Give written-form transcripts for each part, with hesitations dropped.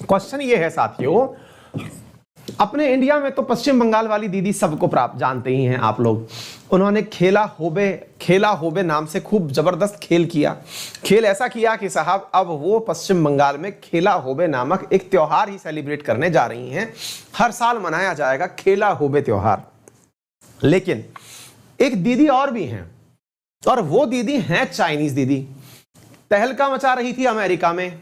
Question ये है साथियों, अपने इंडिया में तो पश्चिम बंगाल वाली दीदी सबको प्राप्त जानते ही हैं आप लोग। उन्होंने खेला होबे नाम से खूब जबरदस्त खेल किया। खेल ऐसा किया कि साहब अब वो पश्चिम बंगाल में खेला होबे नामक एक त्योहार ही सेलिब्रेट करने जा रही हैं। हर साल मनाया जाएगा खेला होबे त्योहार। लेकिन एक दीदी और भी हैं, और वो दीदी हैं चाइनीज दीदी। तहलका मचा रही थी अमेरिका में,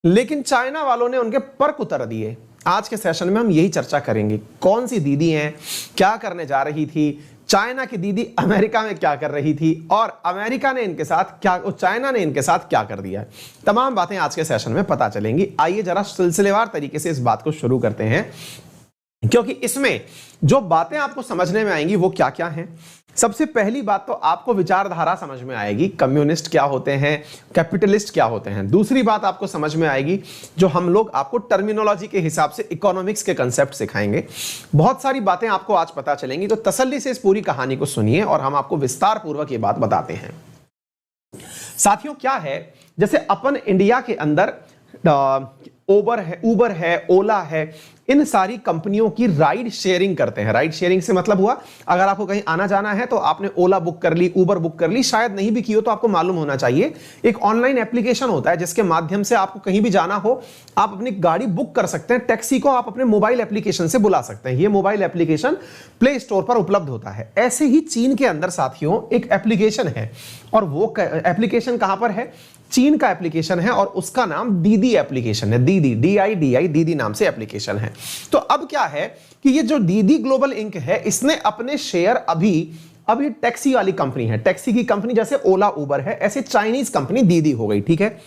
लेकिन चाइना वालों ने उनके पर उतर दिए। आज के सेशन में हम यही चर्चा करेंगे, कौन सी दीदी हैं, क्या करने जा रही थी, चाइना की दीदी अमेरिका में क्या कर रही थी, और अमेरिका ने इनके साथ क्या, चाइना ने इनके साथ क्या कर दिया। तमाम बातें आज के सेशन में पता चलेंगी। आइए जरा सिलसिलेवार तरीके से इस बात को शुरू करते हैं, क्योंकि इसमें जो बातें आपको समझने में आएंगी वो क्या क्या हैं। सबसे पहली बात तो आपको विचारधारा समझ में आएगी, कम्युनिस्ट क्या होते हैं, कैपिटलिस्ट क्या होते हैं। दूसरी बात आपको समझ में आएगी, जो हम लोग आपको टर्मिनोलॉजी के हिसाब से इकोनॉमिक्स के कंसेप्ट सिखाएंगे। बहुत सारी बातें आपको आज पता चलेंगी, तो तसल्ली से इस पूरी कहानी को सुनिए और हम आपको विस्तार पूर्वक ये बात बताते हैं। साथियों क्या है, जैसे अपन इंडिया के अंदर उबर है, ओला है, इन सारी कंपनियों की राइड शेयरिंग करते हैं। राइड शेयरिंग से मतलब हुआ, अगर आपको कहीं आना जाना है तो आपने ओला बुक कर ली, उबर बुक कर ली, शायद नहीं भी की हो तो आपको मालूम होना चाहिए। एक ऑनलाइन एप्लीकेशन होता है जिसके माध्यम से आपको कहीं भी जाना हो आप अपनी गाड़ी बुक कर सकते हैं। टैक्सी को आप अपने मोबाइल एप्लीकेशन से बुला सकते हैं। यह मोबाइल एप्लीकेशन प्ले स्टोर पर उपलब्ध होता है। ऐसे ही चीन के अंदर साथियों एक एप्लीकेशन है, और वो एप्लीकेशन कहां पर है, चीन का एप्लीकेशन है, और उसका नाम दीदी एप्लीकेशन है। दीदी, DIDI, दीदी नाम से एप्लीकेशन है। तो अब क्या है कि ये जो दीदी ग्लोबल इंक है, इसने अपने शेयर अभी टैक्सी वाली कंपनी है, टैक्सी की कंपनी जैसे ओला उबर है, ऐसे चाइनीज कंपनी दीदी हो गई। ठीक है,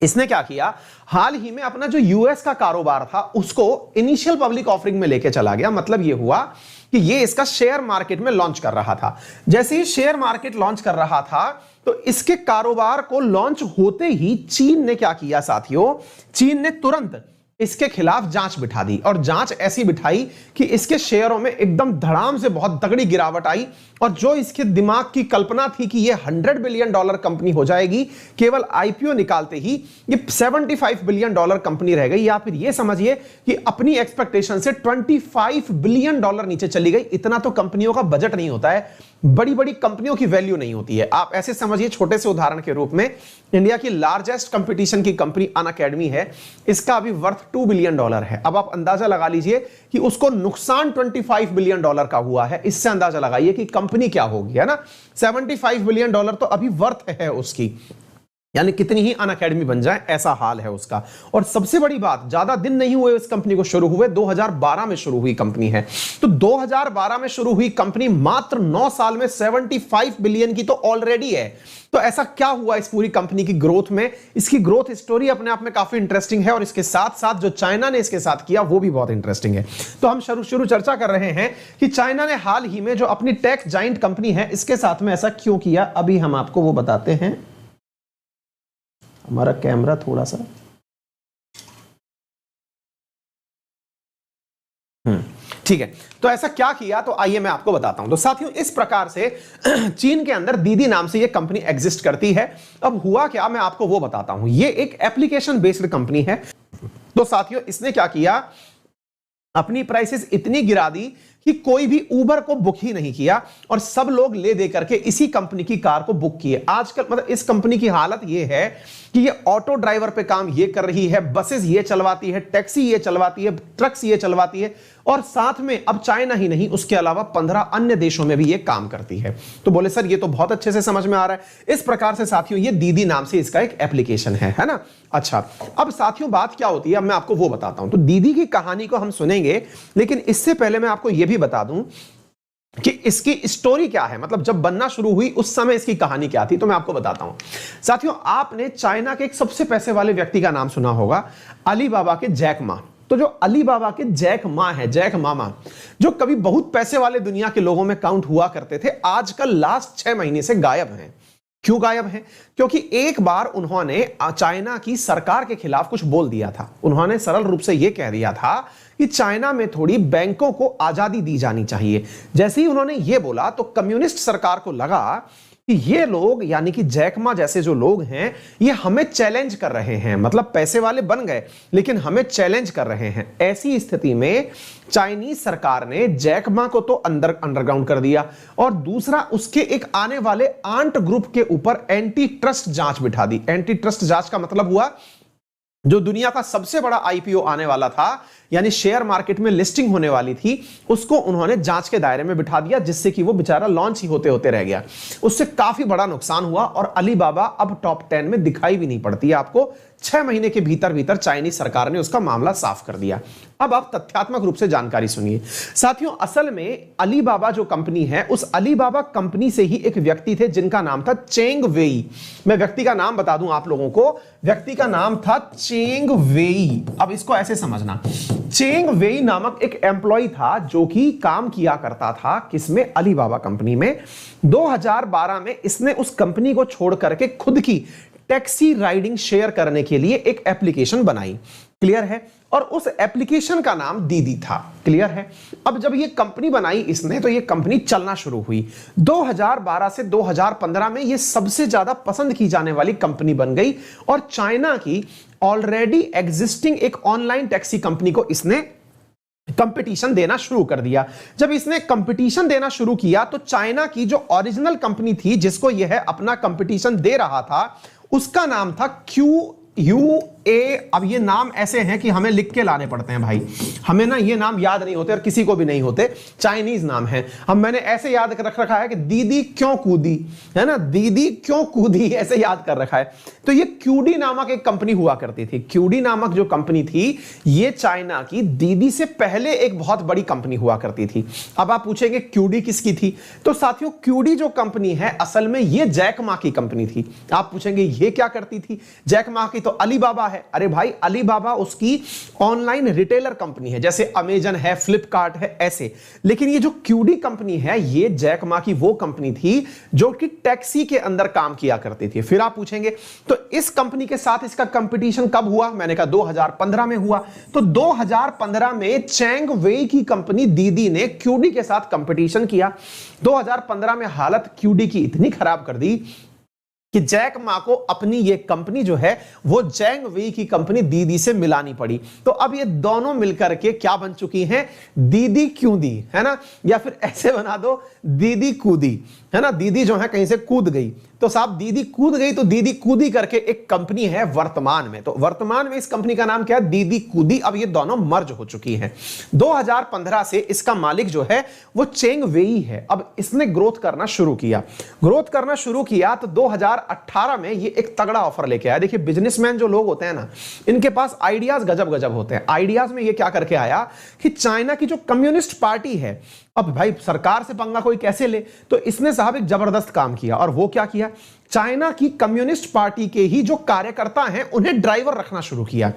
इसने क्या किया, हाल ही में अपना जो यूएस का कारोबार था उसको इनिशियल पब्लिक ऑफरिंग में लेके चला गया। मतलब यह हुआ कि ये इसका शेयर मार्केट में लॉन्च कर रहा था। जैसे ही शेयर मार्केट लॉन्च कर रहा था तो इसके कारोबार को लॉन्च होते ही चीन ने क्या किया साथियों, चीन ने तुरंत इसके खिलाफ जांच बिठा दी, और जांच ऐसी बिठाई कि इसके शेयरों में एकदम धड़ाम से बहुत तगड़ी गिरावट आई। और जो इसके दिमाग की कल्पना थी कि ये $100 बिलियन कंपनी हो जाएगी, केवल आईपीओ निकालते ही ये $75 बिलियन कंपनी रह गई। या फिर ये समझिए कि अपनी एक्सपेक्टेशन से $25 बिलियन नीचे चली गई। इतना तो कंपनियों का बजट नहीं होता है, बड़ी बड़ी कंपनियों की वैल्यू नहीं होती है। आप ऐसे समझिए, छोटे से उदाहरण के रूप में इंडिया की लार्जेस्ट कंपटीशन की कंपनी अनअकैडमी है, इसका अभी वर्थ $2 बिलियन है। अब आप अंदाजा लगा लीजिए कि उसको नुकसान $25 बिलियन का हुआ है। इससे अंदाजा लगाइए कि कंपनी क्या होगी, है ना। $75 बिलियन तो अभी वर्थ है उसकी, यानी कितनी ही अनअकैडमी बन जाए ऐसा हाल है उसका। और सबसे बड़ी बात, ज्यादा दिन नहीं हुए इस कंपनी को शुरू हुए, 2012 में शुरू हुई कंपनी है। तो 2012 में शुरू हुई कंपनी मात्र 9 साल में 75 बिलियन की तो ऑलरेडी है। तो ऐसा क्या हुआ इस पूरी कंपनी की ग्रोथ में, इसकी ग्रोथ स्टोरी अपने आप में काफी इंटरेस्टिंग है, और इसके साथ साथ जो चाइना ने इसके साथ किया वो भी बहुत इंटरेस्टिंग है। तो हम शुरू चर्चा कर रहे हैं कि चाइना ने हाल ही में जो अपनी टेक जाइंट कंपनी है इसके साथ में ऐसा क्यों किया, अभी हम आपको वो बताते हैं। हमारा कैमरा थोड़ा सा ठीक है, तो ऐसा क्या किया, तो आइए मैं आपको बताता हूं। तो साथियों इस प्रकार से चीन के अंदर दीदी नाम से ये कंपनी एग्जिस्ट करती है। अब हुआ क्या, मैं आपको वो बताता हूं। ये एक एप्लीकेशन बेस्ड कंपनी है। तो साथियों इसने क्या किया, अपनी प्राइसेस इतनी गिरा दी कि कोई भी उबर को बुक ही नहीं किया, और सब लोग ले दे करके इसी कंपनी की कार को बुक किए। आजकल मतलब इस कंपनी की हालत ये है कि ये ऑटो ड्राइवर पे काम ये कर रही है, बसेस ये चलवाती है, टैक्सी ये चलवाती है, ट्रक्स ये चलवाती है, और साथ में अब चाइना ही नहीं उसके अलावा 15 अन्य देशों में भी ये काम करती है। तो बोले सर ये तो बहुत अच्छे से समझ में आ रहा है। इस प्रकार से साथियों ये दीदी नाम से इसका एक एप्लीकेशन है ना। अच्छा, अब साथियों बात क्या होती है, अब मैं आपको वो बताता हूं। तो दीदी की कहानी को हम सुनेंगे, लेकिन इससे पहले मैं आपको यह भी बता दूं कि इसकी स्टोरी क्या है, मतलब जब बनना शुरू हुई उस समय इसकी कहानी क्या थी। तो मैं आपको बताता हूं साथियों, आपने चाइना के एक सबसे पैसे वाले व्यक्ति का नाम सुना होगा, अलीबाबा के जैक मा। तो जो अलीबाबा के जैक मा है, जैक मामा, जो कभी बहुत पैसे वाले दुनिया के लोगों में काउंट हुआ करते थे, आजकल लास्ट 6 महीने से गायब हैं। क्यों गायब हैं? क्योंकि एक बार उन्होंने चाइना की सरकार के खिलाफ कुछ बोल दिया था। उन्होंने सरल रूप से यह कह दिया था कि चाइना में थोड़ी बैंकों को आजादी दी जानी चाहिए। जैसे ही उन्होंने यह बोला तो कम्युनिस्ट सरकार को लगा कि ये लोग यानी कि जैक मा जैसे जो लोग हैं ये हमें चैलेंज कर रहे हैं, मतलब पैसे वाले बन गए लेकिन हमें चैलेंज कर रहे हैं। ऐसी स्थिति में चाइनीज सरकार ने जैक मा को तो अंडरग्राउंड कर दिया और दूसरा उसके एक आने वाले आंट ग्रुप के ऊपर एंटी ट्रस्ट जांच बिठा दी। एंटी ट्रस्ट जांच का मतलब हुआ जो दुनिया का सबसे बड़ा आईपीओ आने वाला था, यानी शेयर मार्केट में लिस्टिंग होने वाली थी, उसको उन्होंने जांच के दायरे में बिठा दिया, जिससे कि वो बेचारा लॉन्च ही होते होते रह गया। उससे काफी बड़ा नुकसान हुआ और अलीबाबा अब टॉप 10 में दिखाई भी नहीं पड़ती है आपको। 6 महीने के भीतर भीतर चाइनीज सरकार ने उसका मामला साफ कर दिया। अब आप तथ्यात्मक रूप से जानकारी सुनिए साथियों। असल में अलीबाबा जो कंपनी है, उस अलीबाबा कंपनी से ही एक व्यक्ति थे जिनका नाम था चेंग वेई। मैं व्यक्ति का नाम बता दूं आप लोगों को, व्यक्ति का नाम था चेंग वेई। अब इसको ऐसे समझना, चेंग वेई नामक एक एम्प्लॉय था जो कि काम किया करता था किसमें, अलीबाबा कंपनी में। 2012 में इसने उस कंपनी को छोड़ करके खुद की टैक्सी राइडिंग शेयर करने के लिए एक एप्लीकेशन बनाई। क्लियर है? और उस एप्लीकेशन का नाम दीदी था। क्लियर है? अब जब ये कंपनी बनाई इसने तो ये कंपनी चलना शुरू हुई। 2012 से 2015 में ये सबसे ज्यादा पसंद की जाने वाली कंपनी बन गई और चाइना की ऑलरेडी एग्जिस्टिंग एक ऑनलाइन टैक्सी कंपनी को इसने कंपटीशन देना शुरू कर दिया। जब इसने कंपटीशन देना शुरू किया तो चाइना की जो ओरिजिनल कंपनी थी जिसको यह अपना कंपटीशन दे रहा था, उसका नाम था QUA। अब ये नाम ऐसे हैं कि हमें लिख के लाने पड़ते हैं भाई, हमें ना ये नाम याद नहीं होते और किसी को भी नहीं होते, चाइनीज नाम है। अब मैंने ऐसे याद कर रखा है कि दीदी क्यों कूदी, है ना, दीदी क्यों कूदी, ऐसे याद कर रखा है। तो ये QD नामक एक कंपनी हुआ करती थी। QD नामक जो कंपनी थी ये चाइना की दीदी से पहले एक बहुत बड़ी कंपनी हुआ करती थी। अब आप पूछेंगे QD किसकी थी, तो साथियों QD जो कंपनी है असल में ये जैक मा की कंपनी थी। आप पूछेंगे ये क्या करती थी, जैक मा की तो अलीबाबा है। अरे भाई अलीबाबा उसकी ऑनलाइन रिटेलर कंपनी है, जैसे अमेजन है, फ्लिपकार्ट है, ऐसे। लेकिन ये जो QD कंपनी है ये जैक मा की वो कंपनी थी जो कि टैक्सी के अंदर काम किया करती थी। फिर आप पूछेंगे तो इस कंपनी के साथ इसका कंपटीशन कब हुआ, मैंने कहा 2015 में हुआ। तो 2015 में चैंग वेई की कंपनी दीदी ने QD के साथ कंपटीशन किया। 2015 में हालत QD की इतनी खराब कर दी कि जैक मा को अपनी ये कंपनी जो है वो चैंग वेई की कंपनी दीदी से मिलानी पड़ी। तो अब ये दोनों मिलकर के क्या बन चुकी हैं, दीदी क्यों दी, है ना, या फिर ऐसे बना दो दीदी कूदी, है ना, दीदी जो है कहीं से कूद गई। तो साहब दीदी कूद गई तो दीदी कूदी करके एक कंपनी है वर्तमान में, तो वर्तमान में इस कंपनी का नाम क्या है, दीदी कूदी। अब ये दोनों मर्ज हो चुकी हैं। 2015 से इसका मालिक जो है वो चेंग वेई है। अब इसने ग्रोथ करना शुरू किया तो 2018 में ये एक तगड़ा ऑफर लेके आया। देखिए बिजनेसमैन जो लोग होते हैं ना, इनके पास आइडियाज गजब गजब होते हैं। आइडियाज में ये क्या करके आया कि चाइना की जो कम्युनिस्ट पार्टी है, अब भाई सरकार से पंगा कोई कैसे ले, तो इसने साहब एक जबरदस्त काम किया। और वो क्या किया, चाइना की कम्युनिस्ट पार्टी के ही जो कार्यकर्ता हैं उन्हें ड्राइवर रखना शुरू किया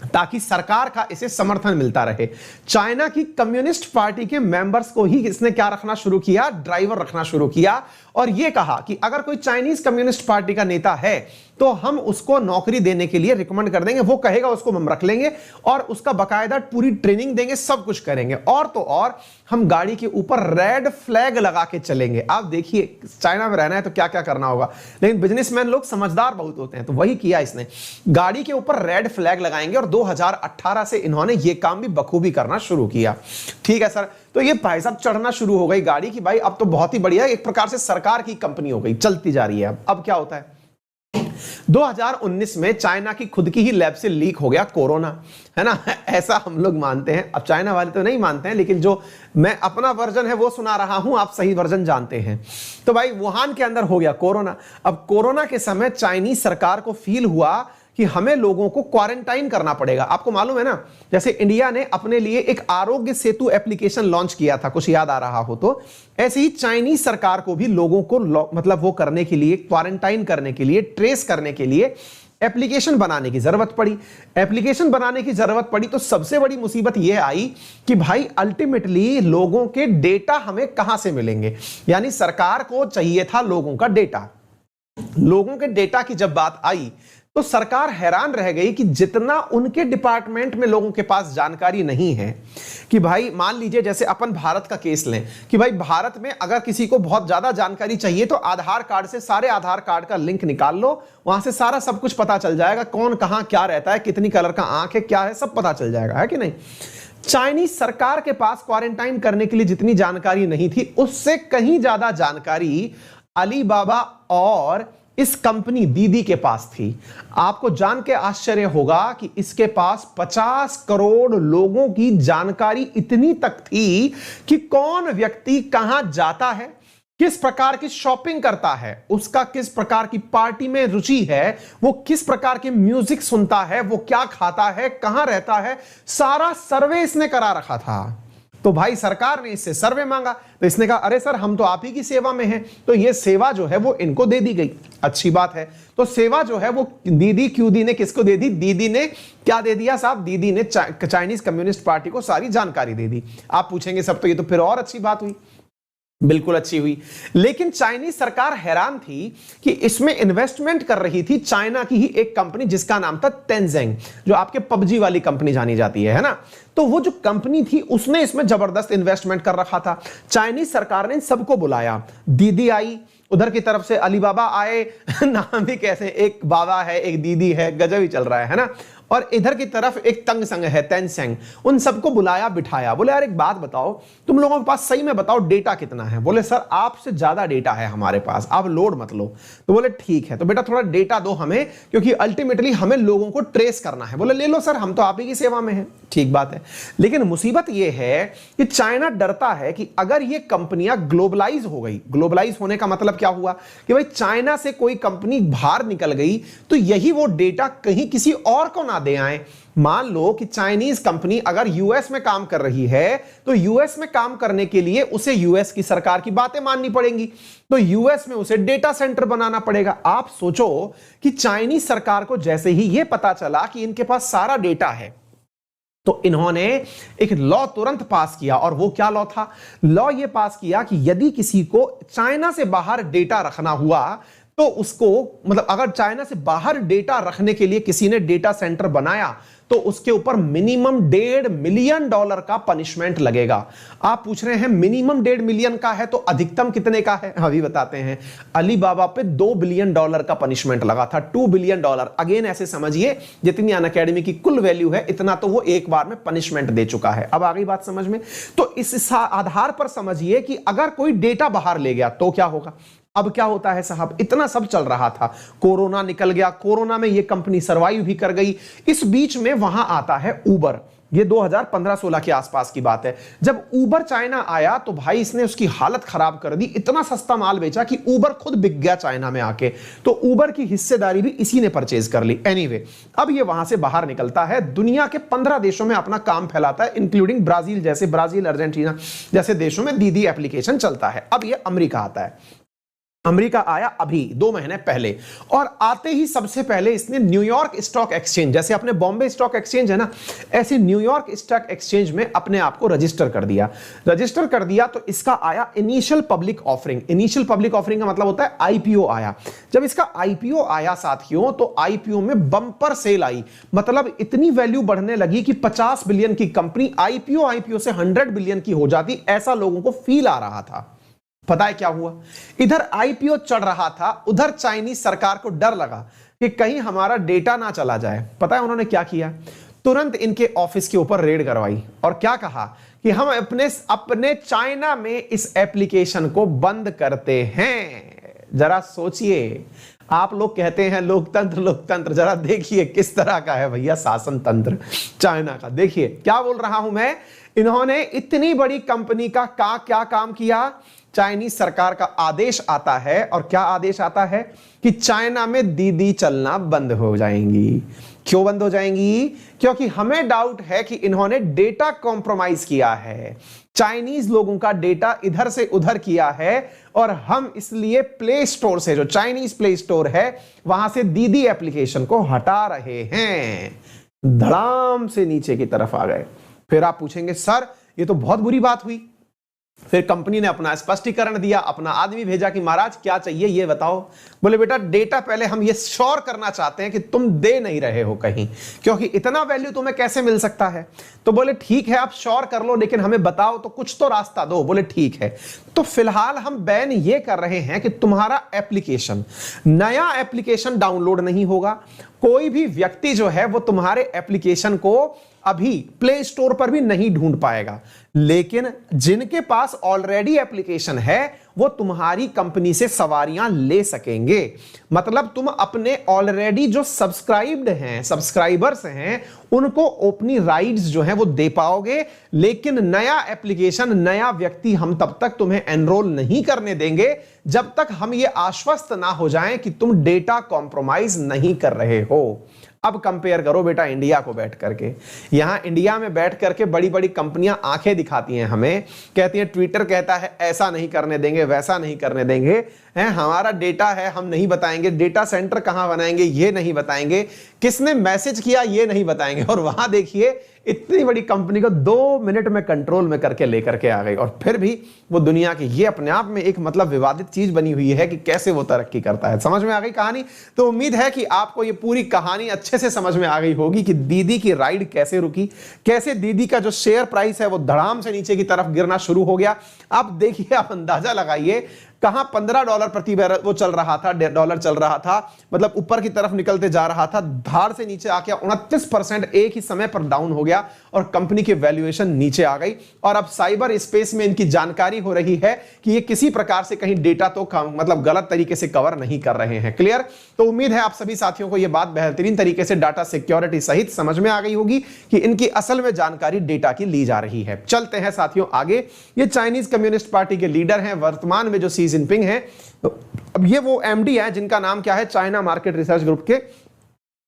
ताकि सरकार का इसे समर्थन मिलता रहे। चाइना की कम्युनिस्ट पार्टी के मेंबर्स को ही इसने क्या रखना शुरू किया, ड्राइवर रखना शुरू किया। और यह कहा कि अगर कोई चाइनीज कम्युनिस्ट पार्टी का नेता है तो हम उसको नौकरी देने के लिए रिकमेंड कर देंगे, वो कहेगा उसको हम रख लेंगे और उसका बकायदा पूरी ट्रेनिंग देंगे, सब कुछ करेंगे। और तो और हम गाड़ी के ऊपर रेड फ्लैग लगा के चलेंगे। आप देखिए चाइना में रहना है तो क्या क्या करना होगा, लेकिन बिजनेसमैन लोग समझदार बहुत होते हैं, तो वही किया इसने, गाड़ी के ऊपर रेड फ्लैग लगाएंगे। और 2018 से इन्होंने ये काम भी बखूबी करना शुरू किया। ठीक है सर, तो ये भाई साहब चढ़ना शुरू हो गई गाड़ी की, भाई अब तो बहुत ही बढ़िया, एक प्रकार से सरकार की कंपनी हो गई, चलती जा रही है। अब क्या होता है, 2019 में चाइना की खुद की ही लैब से लीक हो गया कोरोना, है ना, ऐसा हम लोग मानते हैं। अब चाइना वाले तो नहीं मानते हैं, लेकिन जो मैं अपना वर्जन है वो सुना रहा हूं, आप सही वर्जन जानते हैं। तो भाई वुहान के अंदर हो गया कोरोना। अब कोरोना के समय चाइनीज सरकार को फील हुआ कि हमें लोगों को क्वारंटाइन करना पड़ेगा। आपको मालूम है ना, जैसे इंडिया ने अपने लिए एक आरोग्य सेतु एप्लीकेशन लॉन्च किया था, कुछ याद आ रहा हो तो, ऐसे ही चाइनीज सरकार को भी लोगों को मतलब वो करने के लिए, क्वारंटाइन करने के लिए, ट्रेस करने के लिए एप्लीकेशन बनाने की जरूरत पड़ी। एप्लीकेशन बनाने की जरूरत पड़ी तो सबसे बड़ी मुसीबत यह आई कि भाई अल्टीमेटली लोगों के डेटा हमें कहां से मिलेंगे। यानी सरकार को चाहिए था लोगों का डेटा। लोगों के डेटा की जब बात आई तो सरकार हैरान रह गई कि जितना उनके डिपार्टमेंट में लोगों के पास जानकारी नहीं है कि भाई मान लीजिए जैसे अपन भारत का केस लें कि भाई भारत में अगर किसी को बहुत ज्यादा जानकारी चाहिए तो आधार कार्ड से सारे आधार कार्ड का लिंक निकाल लो, वहां से सारा सब कुछ पता चल जाएगा, कौन कहां क्या रहता है, कितनी कलर का आंख है, क्या है, सब पता चल जाएगा, है कि नहीं। चाइनीज सरकार के पास क्वारंटाइन करने के लिए जितनी जानकारी नहीं थी उससे कहीं ज्यादा जानकारी अलीबाबा और इस कंपनी दीदी के पास थी। आपको जान के आश्चर्य होगा कि इसके पास 50 करोड़ लोगों की जानकारी इतनी तक थी कि कौन व्यक्ति कहां जाता है, किस प्रकार की शॉपिंग करता है, उसका किस प्रकार की पार्टी में रुचि है, वो किस प्रकार की म्यूजिक सुनता है, वो क्या खाता है, कहां रहता है, सारा सर्वे इसने करा रखा था। तो भाई सरकार ने इससे सर्वे मांगा तो इसने कहा अरे सर हम तो आप ही की सेवा में हैं, तो ये सेवा जो है वो इनको दे दी गई। अच्छी बात है। तो सेवा जो है वो दीदी क्यूदी ने किसको दे दी? दीदी ने क्या दे दिया साहब? दीदी ने चाइनीज कम्युनिस्ट पार्टी को सारी जानकारी दे दी। आप पूछेंगे सब तो ये तो फिर और अच्छी बात हुई। बिल्कुल अच्छी हुई, लेकिन चाइनीज सरकार हैरान थी कि इसमें इन्वेस्टमेंट कर रही थी चाइना की ही एक कंपनी जिसका नाम था तेंजेंग, जो आपके पबजी वाली कंपनी जानी जाती है ना। तो वो जो कंपनी थी उसने इसमें जबरदस्त इन्वेस्टमेंट कर रखा था। चाइनीज सरकार ने सबको बुलाया, दीदी आई, उधर की तरफ से अलीबाबा आए नाम भी कैसे, एक बाबा है एक दीदी है, गजब ही चल रहा है ना। और इधर की तरफ एक तंग संग है तेंसेंग, उन सबको बुलाया बिठाया। बोले यार एक बात बताओ, तुम लोगों के पास सही में बताओ डेटा कितना है? बोले सर आपसे ज्यादा डेटा है हमारे पास, आप लोड मत लो। तो बोले ठीक है, तो बेटा थोड़ा डेटा दो हमें, क्योंकि अल्टीमेटली हमें लोगों को ट्रेस करना है। बोले ले लो सर, हम तो आप ही की सेवा में हैं। ठीक बात है, लेकिन मुसीबत यह है कि चाइना डरता है कि अगर ये कंपनियां ग्लोबलाइज हो गई, ग्लोबलाइज होने का मतलब क्या हुआ कि भाई चाइना से कोई कंपनी बाहर निकल गई तो यही वो डेटा कहीं किसी और को ना दे आए। मान लो कि चाइनीज कंपनी अगर यूएस में काम कर रही है तो यूएस में काम करने के लिए उसे यूएस की सरकार की बातें माननी पड़ेंगी, तो यूएस में उसे डेटा सेंटर बनाना पड़ेगा। आप सोचो कि चाइनीज सरकार को जैसे ही यह पता चला कि इनके पास सारा डेटा है तो इन्होंने एक लॉ तुरंत पास किया। और वो क्या लॉ था? लॉ ये पास किया कि यदि किसी को चाइना से बाहर डेटा रखना हुआ तो उसको, मतलब अगर चाइना से बाहर डेटा रखने के लिए किसी ने डेटा सेंटर बनाया तो उसके ऊपर मिनिमम $1.5 मिलियन का पनिशमेंट लगेगा। आप पूछ रहे हैं मिनिमम $1.5 मिलियन का है तो अधिकतम कितने का है? अभी बताते हैं। अलीबाबा पे $2 बिलियन का पनिशमेंट लगा था, $2 बिलियन। अगेन ऐसे समझिए जितनी अनअकैडमी की कुल वैल्यू है इतना तो वो एक बार में पनिशमेंट दे चुका है। अब आ गई बात समझ में? तो इस आधार पर समझिए कि अगर कोई डेटा बाहर ले गया तो क्या होगा। अब क्या होता है साहब, इतना सब चल रहा था, कोरोना निकल गया, कोरोना में ये कंपनी सरवाइव भी कर गई। इस बीच में वहां आता है उबर। ये 2015-16 के आसपास की बात है। जब उबर चाइना आया तो भाई इसने उसकी हालत खराब कर दी, इतना सस्ता माल बेचा कि उबर खुद बिक गया चाइना में आके। तो उबर की हिस्सेदारी भी इसी ने परचेज कर ली। एनीवे, अब ये वहां से बाहर निकलता है, दुनिया के 15 देशों में अपना काम फैलाता है, इंक्लूडिंग ब्राजील जैसे, ब्राजील अर्जेंटीना जैसे देशों में दीदी एप्लीकेशन चलता है। अब ये अमेरिका आता है। अमेरिका आया अभी 2 महीने पहले, और आते ही सबसे पहले इसने न्यूयॉर्क स्टॉक एक्सचेंज, जैसे अपने बॉम्बे स्टॉक एक्सचेंज है ना, ऐसे न्यूयॉर्क स्टॉक एक्सचेंज में अपने आप को रजिस्टर कर दिया। रजिस्टर कर दिया तो इसका आया initial public offering. Initial public offering का मतलब होता है आईपीओ आया। जब इसका आईपीओ आया साथियों तो आईपीओ में बंपर सेल आई, मतलब इतनी वैल्यू बढ़ने लगी कि 50 बिलियन की कंपनी आईपीओ से 100 बिलियन की हो जाती, ऐसा लोगों को फील आ रहा था। पता है क्या हुआ? इधर आईपीओ चढ़ रहा था, उधर चाइनीज सरकार को डर लगा कि कहीं हमारा डेटा ना चला जाए। पता है उन्होंने क्या किया? तुरंत इनके ऑफिस के ऊपर रेड करवाई और क्या कहा कि हम अपने चाइना में इस एप्लीकेशन को बंद करते हैं। जरा सोचिए, आप लोग कहते हैं लोकतंत्र लोकतंत्र, जरा देखिए किस तरह का है भैया शासन तंत्र चाइना का। देखिए क्या बोल रहा हूं मैं, इन्होंने इतनी बड़ी कंपनी का क्या काम किया। चाइनीज सरकार का आदेश आता है, और क्या आदेश आता है कि चाइना में दीदी चलना बंद हो जाएंगी। क्यों बंद हो जाएंगी? क्योंकि हमें डाउट है कि इन्होंने डेटा कॉम्प्रोमाइज किया है, चाइनीज लोगों का डेटा इधर से उधर किया है, और हम इसलिए प्ले स्टोर से, जो चाइनीज प्ले स्टोर है, वहां से दीदी एप्लीकेशन को हटा रहे हैं। धड़ाम से नीचे की तरफ आ गए। फिर आप पूछेंगे सर ये तो बहुत बुरी बात हुई, फिर कंपनी ने अपना स्पष्टीकरण दिया, अपना आदमी भेजा कि महाराज क्या चाहिए ये बताओ। बोले बेटा डेटा पहले हम ये श्योर करना चाहते हैं कि तुम दे नहीं रहे हो कहीं, क्योंकि इतना वैल्यू तुम्हें कैसे मिल सकता है। तो बोले ठीक है आप श्योर कर लो, लेकिन हमें बताओ तो, कुछ तो रास्ता दो। बोले ठीक है। तो फिलहाल हम बैन ये कर रहे हैं कि तुम्हारा एप्लीकेशन, नया एप्लीकेशन डाउनलोड नहीं होगा। कोई भी व्यक्ति जो है वो तुम्हारे एप्लीकेशन को अभी प्ले स्टोर पर भी नहीं ढूंढ पाएगा, लेकिन जिनके पास ऑलरेडी एप्लीकेशन है वो तुम्हारी कंपनी से सवारियां ले सकेंगे। मतलब तुम अपने ऑलरेडी जो सब्सक्राइब्ड हैं, सब्सक्राइबर्स हैं, उनको अपनी राइड्स जो है वो दे पाओगे, लेकिन नया एप्लीकेशन, नया व्यक्ति हम तब तक तुम्हें एनरोल नहीं करने देंगे जब तक हम ये आश्वस्त ना हो जाएं कि तुम डेटा कॉम्प्रोमाइज नहीं कर रहे हो। अब कंपेयर करो बेटा इंडिया को बैठ करके। यहां इंडिया में बैठ करके बड़ी बड़ी कंपनियां आंखें दिखाती हैं हमें, कहती हैं ट्विटर कहता है ऐसा नहीं करने देंगे, वैसा नहीं करने देंगे, हैं हमारा डेटा है हम नहीं बताएंगे, डेटा सेंटर कहां बनाएंगे ये नहीं बताएंगे, किसने मैसेज किया ये नहीं बताएंगे। और वहां देखिए इतनी बड़ी कंपनी को 2 मिनट में कंट्रोल में करके लेकर के आ गई, और फिर भी वो दुनिया की, ये अपने आप में एक मतलब विवादित चीज बनी हुई है कि कैसे वो तरक्की करता है। समझ में आ गई कहानी? तो उम्मीद है कि आपको ये पूरी कहानी अच्छे से समझ में आ गई होगी कि दीदी की राइड कैसे रुकी, कैसे दीदी का जो शेयर प्राइस है वो धड़ाम से नीचे की तरफ गिरना शुरू हो गया। अब देखिए, आप अंदाजा लगाइए कहां $15 प्रति बैरल वो चल रहा था, डॉलर चल रहा था, मतलब ऊपर की तरफ निकलते जा रहा था, धार से नीचे आके 29% एक ही समय पर डाउन हो गया और कंपनी की वैल्यूएशन नीचे आ गई। और अब साइबर स्पेस में इनकी जानकारी हो रही है कि ये किसी प्रकार से कहीं डेटा तो मतलब गलत तरीके से कवर नहीं कर रहे हैं। क्लियर? तो उम्मीद है आप सभी साथियों को यह बात बेहतरीन तरीके से डाटा सिक्योरिटी सहित समझ में आ गई होगी कि इनकी असल में जानकारी डेटा की ली जा रही है। चलते हैं साथियों आगे। ये चाइनीज कम्युनिस्ट पार्टी के लीडर हैं, वर्तमान में जो शी जिनपिंग है। अब ये वो एमडी है जिनका नाम क्या है, चाइना मार्केट रिसर्च ग्रुप के।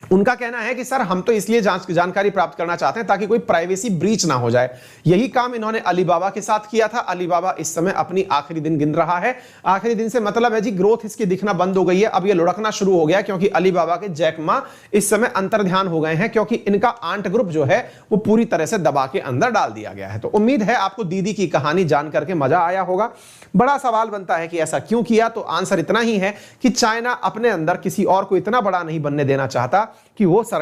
उनका कहना है कि सर हम तो इसलिए जानकारी प्राप्त करना चाहते हैं ताकि कोई प्राइवेसी ब्रीच ना हो जाए। यही काम इन्होंने अलीबाबा के साथ किया था। अलीबाबा इस समय अपनी आखिरी दिन गिन रहा है। आखिरी दिन से मतलब है जी ग्रोथ इसकी दिखना बंद हो गई है, अब ये लुढ़कना शुरू हो गया, क्योंकि अलीबाबा के जैक मा इस समय अंतर्ध्यान हो गए हैं, क्योंकि इनका आंट ग्रुप जो है वो पूरी तरह से दबा के अंदर डाल दिया गया है। तो उम्मीद है आपको दीदी की कहानी जान करके मजा आया होगा। बड़ा सवाल बनता है कि ऐसा क्यों किया, तो आंसर इतना ही है कि चाइना अपने अंदर किसी और को इतना बड़ा नहीं बनने देना चाहता कि वो सरकार